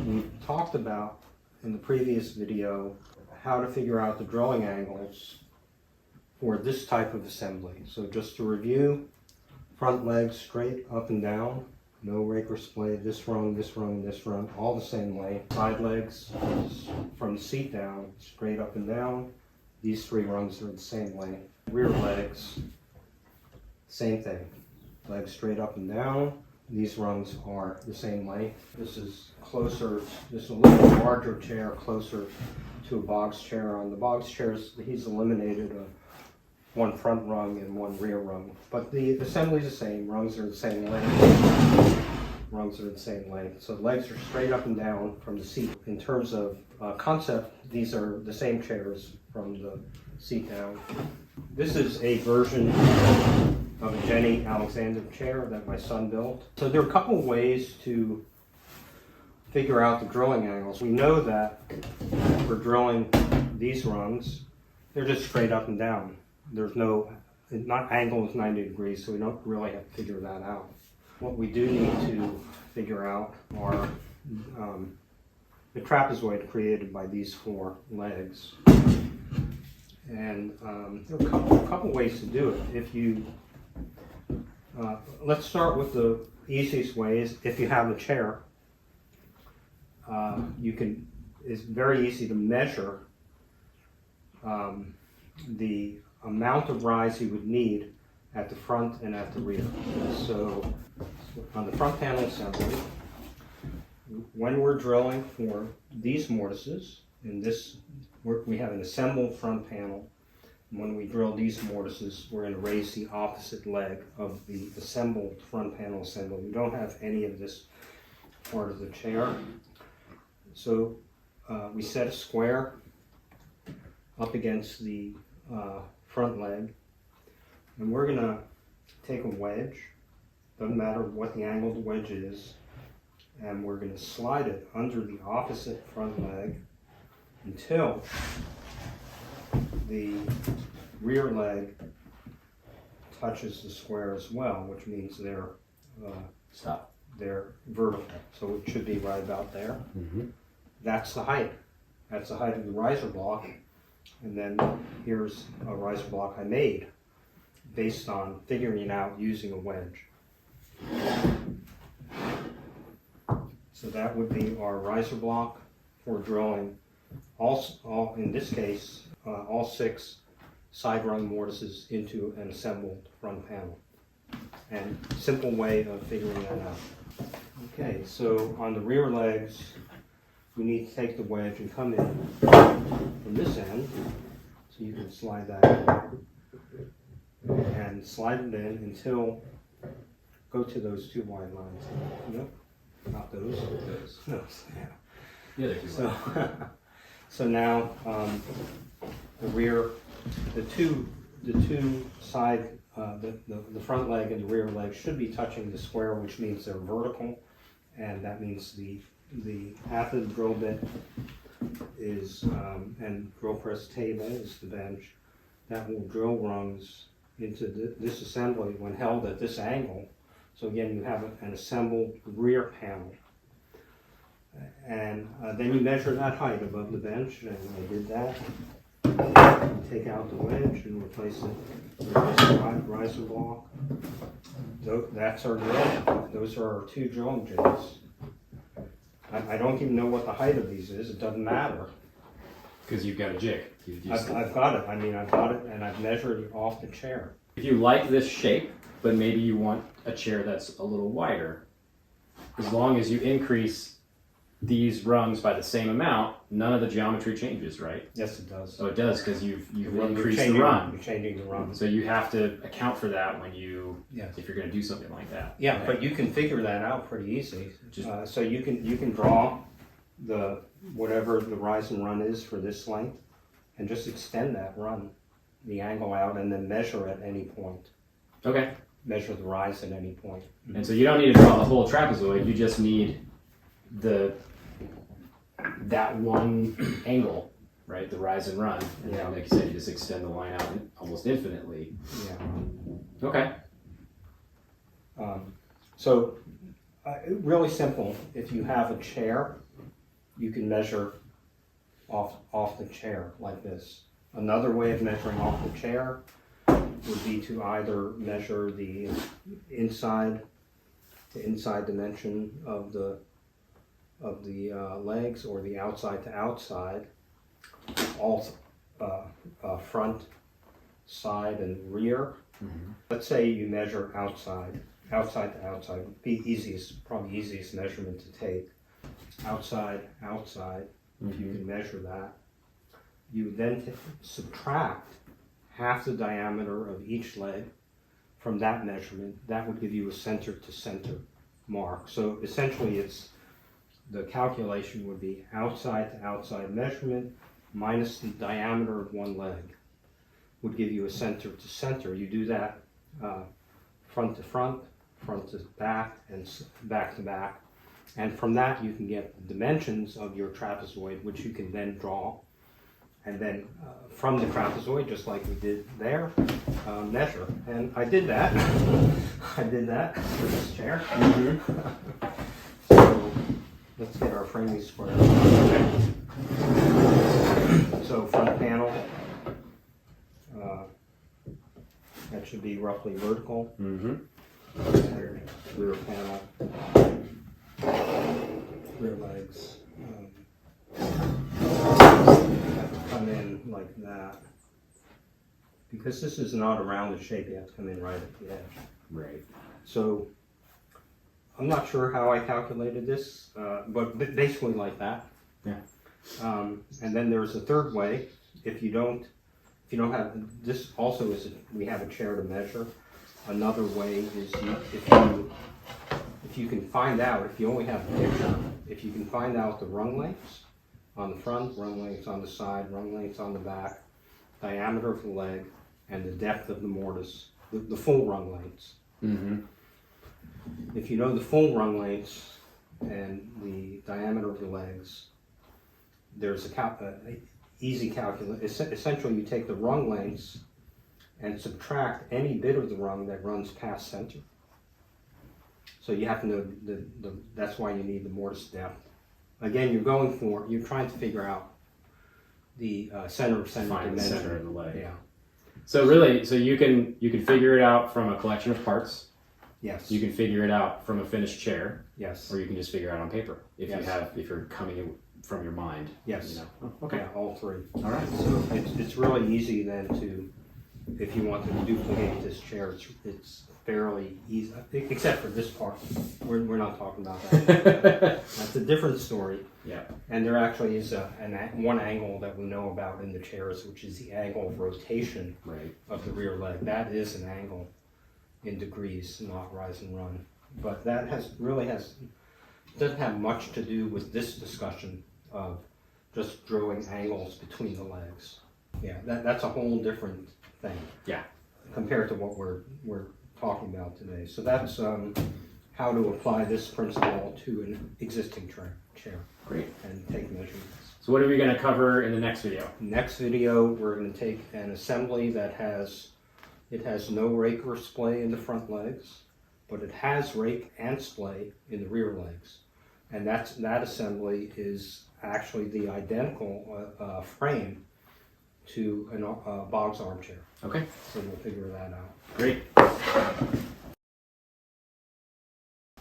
We talked about in the previous video how to figure out the drilling angles for this type of assembly. So just to review, front legs straight up and down, no raker splay, this rung, this rung, this rung, all the same length. Side legs from the seat down, straight up and down. These three rungs are the same length. Rear legs, same thing. Legs straight up and down. These rungs are the same length. This is closer, this is a little larger chair, closer to a box chair. On the box chairs, he's eliminated one front rung and one rear rung. But the assembly is the same. Rungs are the same length. Rungs are the same length. So legs are straight up and down from the seat. In terms of concept, these are the same chairs from the seat down. This is a version of a Jenny Alexander chair that my son built. So there are a couple of ways to figure out the drilling angles. We know that for drilling these rungs, they're just straight up and down. There's no, angle is 90 degrees, so we don't really have to figure that out. What we do need to figure out are the trapezoid created by these four legs. And there are a couple ways to do it. If you, let's start with the easiest way is if you have a chair, it's very easy to measure the amount of rise you would need at the front and at the rear. So on the front panel assembly, when we're drilling for these mortises, in this, we have an assembled front panel. When we drill these mortises, we're going to raise the opposite leg of the assembled front panel assembly. We don't have any of this part of the chair. So we set a square up against the front leg, and we're going to take a wedge, doesn't matter what the angle of the wedge is, and we're going to slide it under the opposite front leg until the rear leg touches the square as well, which means they're they're vertical. So it should be right about there. Mm-hmm. That's the height. That's the height of the riser block. And then here's a riser block I made based on figuring it out using a wedge. So that would be our riser block for drilling all in this case, all 6 side rung mortises into an assembled front panel. And simple way of figuring that out. Okay, so on the rear legs, we need to take the wedge and come in from this end, so you can slide that in, and slide it in until, go to those 2 wide lines. Nope, not those. No, yeah. The other 2 so, so now the rear, the two side, the front leg and the rear leg should be touching the square, which means they're vertical, and that means the half of the drill bit is, and drill press table is the bench, that will drill rungs into this assembly when held at this angle. So again, you have an assembled rear panel. And then you measure that height above the bench, and I did that. Take out the wedge and replace it with the riser block. That's our drill. Those are our 2 drilling jigs. I don't even know what the height of these is. It doesn't matter. Because you've got a jig. I've got it. I mean, I've got it, and I've measured it off the chair. If you like this shape, but maybe you want a chair that's a little wider, as long as you increase these rungs by the same amount, none of the geometry changes, right? Yes, it does. So it does, because you've increased the run. You're changing the run. So you have to account for that when you, yes, if you're going to do something like that. Yeah, right? But you can figure that out pretty easy. So you can draw the whatever the rise and run is for this length, and just extend that run, the angle out, and then measure at any point. Okay. Measure the rise at any point. And so you don't need to draw the whole trapezoid. You just need that one angle, right? The rise and run. And then, like you said, you just extend the line out almost infinitely. Yeah. Okay. So really simple. If you have a chair you can measure off the chair like this. Another way of measuring off the chair would be to either measure the inside dimension of the legs, or the outside to outside, all front, side, and rear. Mm-hmm. Let's say you measure outside to outside would be probably easiest measurement to take. Outside, if you can measure that. You then subtract half the diameter of each leg from that measurement. That would give you a center to center mark. So essentially the calculation would be outside to outside measurement minus the diameter of one leg would give you a center to center. You do that front to front, front to back, and back to back. And from that you can get the dimensions of your trapezoid, which you can then draw. And then from the trapezoid, just like we did there, measure. And I did that. I did that for this chair. Mm-hmm. So let's get our framing square. So front panel, that should be roughly vertical. Mm-hmm. And rear panel, rear legs. Have to come in like that. Because this is not a rounded shape, you have to come in right at the edge. Right. So I'm not sure how I calculated this, but basically like that. Yeah. And then there's a third way. If you don't have this, also we have a chair to measure. Another way is if you can find out, if you only have a picture, if you can find out the rung lengths on the front, rung lengths on the side, rung lengths on the back, diameter of the leg, and the depth of the mortise, the full rung lengths. Mm-hmm. If you know the full rung lengths and the diameter of the legs, there's a easy calculation. Essentially, you take the rung lengths and subtract any bit of the rung that runs past center. So you have to know that's why you need the mortise depth. Again, you're trying to figure out the center of center Find the dimension. center of the leg. Yeah. So really, you can figure it out from a collection of parts. Yes. You can figure it out from a finished chair. Yes. Or you can just figure it out on paper if Yes. if you're coming from your mind. Yes. You know? Oh, okay. Yeah, all three. All right. So it's really easy then to, if you want to duplicate this chair, it's fairly easy, except for this part. We're not talking about that. That's a different story. Yeah. And there actually is one angle that we know about in the chairs, which is the angle of rotation Right. of the rear leg. That is an angle in degrees, not rise and run. But that doesn't have much to do with this discussion of just drawing angles between the legs. Yeah, that's a whole different thing. Yeah. Compared to what we're talking about today. So that's how to apply this principle to an existing chair. Great. And take measurements. So what are we going to cover in the next video? Next video, we're going to take an assembly that has no rake or splay in the front legs, but it has rake and splay in the rear legs. And that assembly is actually the identical frame to a Boggs armchair. Okay. So we'll figure that out. Great.